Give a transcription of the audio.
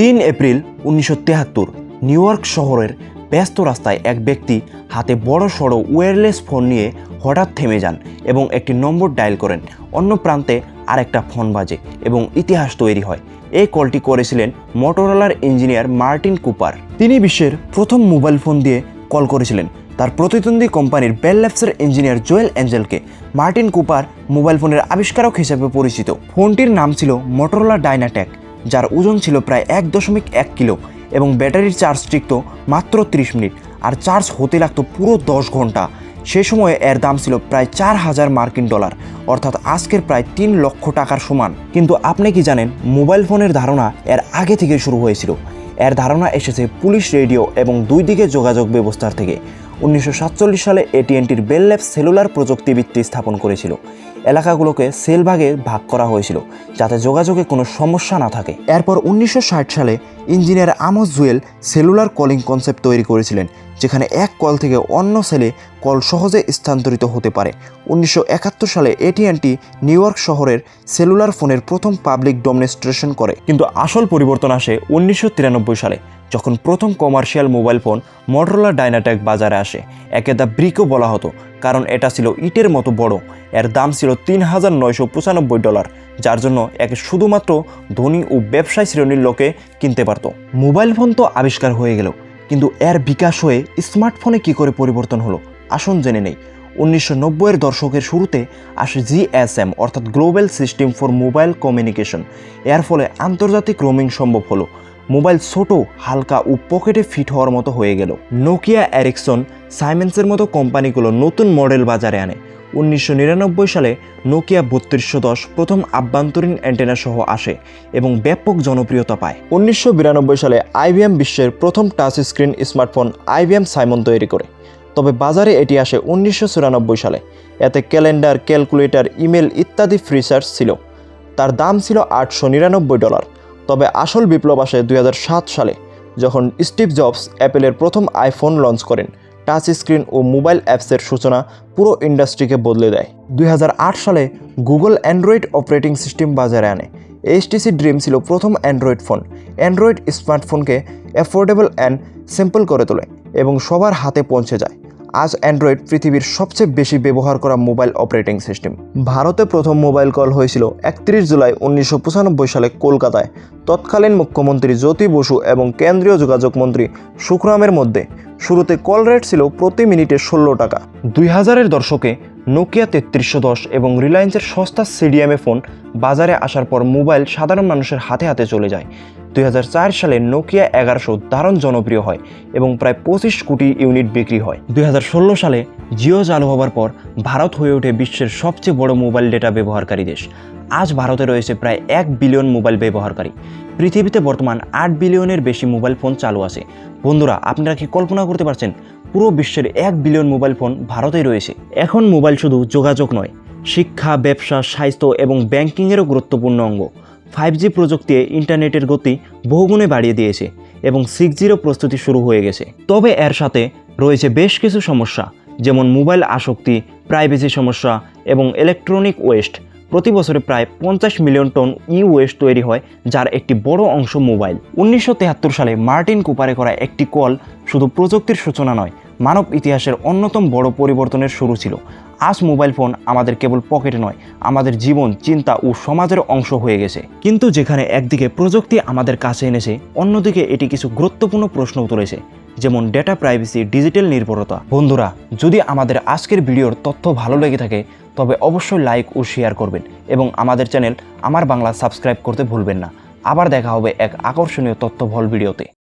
3 April 1973 new York শহরের ব্যস্ত রাস্তায় এক ব্যক্তি হাতে বড় সড়ো ওয়্যারলেস ফোন নিয়ে হঠাৎ থেমে যান এবং একটি নম্বর ডায়াল করেন। অন্য প্রান্তে আরেকটা ফোন বাজে এবং ইতিহাস তৈরি হয়। এই কলটি করেছিলেন মোটরোলার ইঞ্জিনিয়ার মার্টিন কুপার। তিনি বিশ্বের প্রথম মোবাইল ফোন দিয়ে কল করেছিলেন তার প্রতিদ্বন্দ্বী কোম্পানির বেল ল্যাবসের ইঞ্জিনিয়ার জোয়েল অ্যাঞ্জেলকে। মার্টিন কুপার মোবাইল ফোনের আবিষ্কারক হিসেবে পরিচিত। ফোনটির নাম ছিল মোটরোলা ডাইনাটেক, যার ওজন ছিল প্রায় 1.1 কিলো এবং ব্যাটারির চার্জ টিকত মাত্র 30 মিনিট আর চার্জ হতে লাগতো পুরো 10 ঘন্টা। সে সময়ে এর দাম ছিল প্রায় $4000, অর্থাৎ আজকের প্রায় 3 লক্ষ টাকার সমান। কিন্তু আপনি কি জানেন, মোবাইল ফোনের ধারণা এর আগে থেকে শুরু হয়েছিল। এর ধারণা এসেছে পুলিশ রেডিও এবং 2 দিকে যোগাযোগ ব্যবস্থার থেকে। 1947 সালে AT&Tর বেল ল্যাবস সেলুলার প্রযুক্তি ভিত্তি স্থাপন করেছিল। এলাকাগুলোকে সেল ভাগে ভাগ করা হয়েছিল যাতে যোগাযোগে কোনো সমস্যা না থাকে। এরপর 1960 সালে engineer Amos Joel cellular calling concept তৈরি করেছিলেন, যেখানে এক কল থেকে অন্য সেলে কল সহজে স্থানান্তরিত হতে পারে। 1971 সালে AT&T নিউ ইয়র্ক শহরের সেলুলার ফোনের প্রথম পাবলিক ডেমনস্ট্রেশন করে। কিন্তু আসল পরিবর্তন আসে 1993 সালে, যখন প্রথম commercial mobile phone Motorola DynaTAC বাজারে আসে। একে দ্য ব্রিকও বলা হতো, কারণ এটা ছিল ইটের মতো বড়। এর দাম ছিল $3995, যার জন্য একে শুধুমাত্র ধনী ও ব্যবসায়ী শ্রেণীর লোকে কিনতে পারত। মোবাইল ফোন তো আবিষ্কার হয়ে গেল, কিন্তু এর বিকাশ হয়ে স্মার্টফোনে কী করে পরিবর্তন হলো আসুন জেনে নেই। 1990-এর দশকের শুরুতে আসে GSM অর্থাৎ global system for mobile communication. এর ফলে আন্তর্জাতিক রোমিং সম্ভব হলো। মোবাইল ছোট, হালকা ও পকেটে ফিট হওয়ার মতো হয়ে গেল। নোকিয়া, এরিকসন, সাইমেন্সের মতো কোম্পানিগুলো নতুন মডেল বাজারে আনে। 1999 সালে নোকিয়া 3210 প্রথম আভ্যন্তরীণ অ্যান্টেনা সহ আসে এবং ব্যাপক জনপ্রিয়তা পায়। 1992 সালে IBM বিশ্বের প্রথম touch screen smartphone IBM Simon তৈরি করে। তবে বাজারে এটি আসে 1994 সালে। এতে ক্যালেন্ডার, ক্যালকুলেটর, ইমেল ইত্যাদি ফিচার্স ছিল। তার দাম ছিল $899। তবে আসল বিপ্লব আসে 2007 সালে, যখন স্টিভ জবস অ্যাপেলের প্রথম আইফোন লঞ্চ করেন। টাচ স্ক্রিন ও মোবাইল অ্যাপসের সূচনা পুরো ইন্ডাস্ট্রিকে বদলে দেয়। 2008 সালে গুগল অ্যান্ড্রয়েড অপারেটিং সিস্টেম বাজারে আনে। HTC ড্রিম ছিল প্রথম অ্যান্ড্রয়েড ফোন। অ্যান্ড্রয়েড স্মার্টফোনকে অ্যাফোর্ডেবল অ্যান্ড সিম্পল করে তোলে এবং সবার হাতে পৌঁছে যায়। আজ অ্যান্ড্রয়েড পৃথিবীর সবচেয়ে বেশি ব্যবহার করা মোবাইল অপারেটিং সিস্টেম। ভারতে প্রথম মোবাইল কল হয়েছিল 31 জুলাই 1995 সালে কলকাতায় তৎকালীন মুখ্যমন্ত্রী জ্যোতি বসু এবং কেন্দ্রীয় যোগাযোগ মন্ত্রী সুখরামের মধ্যে। শুরুতে কল রেট ছিল প্রতি মিনিটে 16 টাকা। 2000-এর দশকে নোকিয়া 3310 এবং রিলায়েন্সের সস্তা CDMA ফোন বাজারে আসার পর মোবাইল সাধারণ মানুষের হাতে হাতে চলে যায়। 2004 সালে নোকিয়া 1100 দারুণ জনপ্রিয় হয় এবং প্রায় 25 কোটি ইউনিট বিক্রি হয়। 2016 সালে জিও চালু হবার পর ভারত হয়ে ওঠে বিশ্বের সবচেয়ে বড় মোবাইল ডেটা ব্যবহারকারী দেশ। আজ ভারতে রয়েছে প্রায় 1 বিলিয়ন মোবাইল ব্যবহারকারী। পৃথিবীতে বর্তমান 8 বিলিয়নের বেশি মোবাইল ফোন চালু আছে। বন্ধুরা, আপনারা কি কল্পনা করতে পারছেন পুরো বিশ্বের 1 বিলিয়ন মোবাইল ফোন ভারতেই রয়েছে? এখন মোবাইল শুধু যোগাযোগ নয়, শিক্ষা, ব্যবসা, স্বাস্থ্য এবং ব্যাংকিংয়েরও গুরুত্বপূর্ণ অঙ্গ। 5G প্রযুক্তি ইন্টারনেটের গতি বহুগুণে বাড়িয়ে দিয়েছে এবং 6G'রও প্রস্তুতি শুরু হয়ে গেছে। তবে এর সাথে রয়েছে বেশ কিছু সমস্যা, যেমন মোবাইল আসক্তি, প্রাইভেসি সমস্যা এবং ইলেকট্রনিক ওয়েস্ট। প্রতি বছরে প্রায় 50 মিলিয়ন টন ওয়েস্ট তৈরি হয়, যার একটি বড় অংশ মোবাইল। 1973 সালে মার্টিন কুপারে করা একটি কল শুধু প্রযুক্তির সূচনা নয়, মানব ইতিহাসের অন্যতম বড় পরিবর্তনের শুরু ছিল। আজ মোবাইল ফোন আমাদের কেবল পকেটে নয়, আমাদের জীবন, চিন্তা ও সমাজের অংশ হয়ে গেছে। কিন্তু যেখানে একদিকে প্রযুক্তি আমাদের কাছে এনেছে, অন্যদিকে এটি কিছু গুরুত্বপূর্ণ প্রশ্নও তুলেছে, যেমন ডেটা প্রাইভেসি, ডিজিটাল নির্ভরতা। বন্ধুরা, যদি আমাদের আজকের ভিডিওর তথ্য ভালো লেগে থাকে তবে অবশ্যই লাইক ও শেয়ার করবেন এবং আমাদের চ্যানেল আমার বাংলা সাবস্ক্রাইব করতে ভুলবেন না। আবার দেখা হবে এক আকর্ষণীয় তথ্যবহুল ভিডিওতে।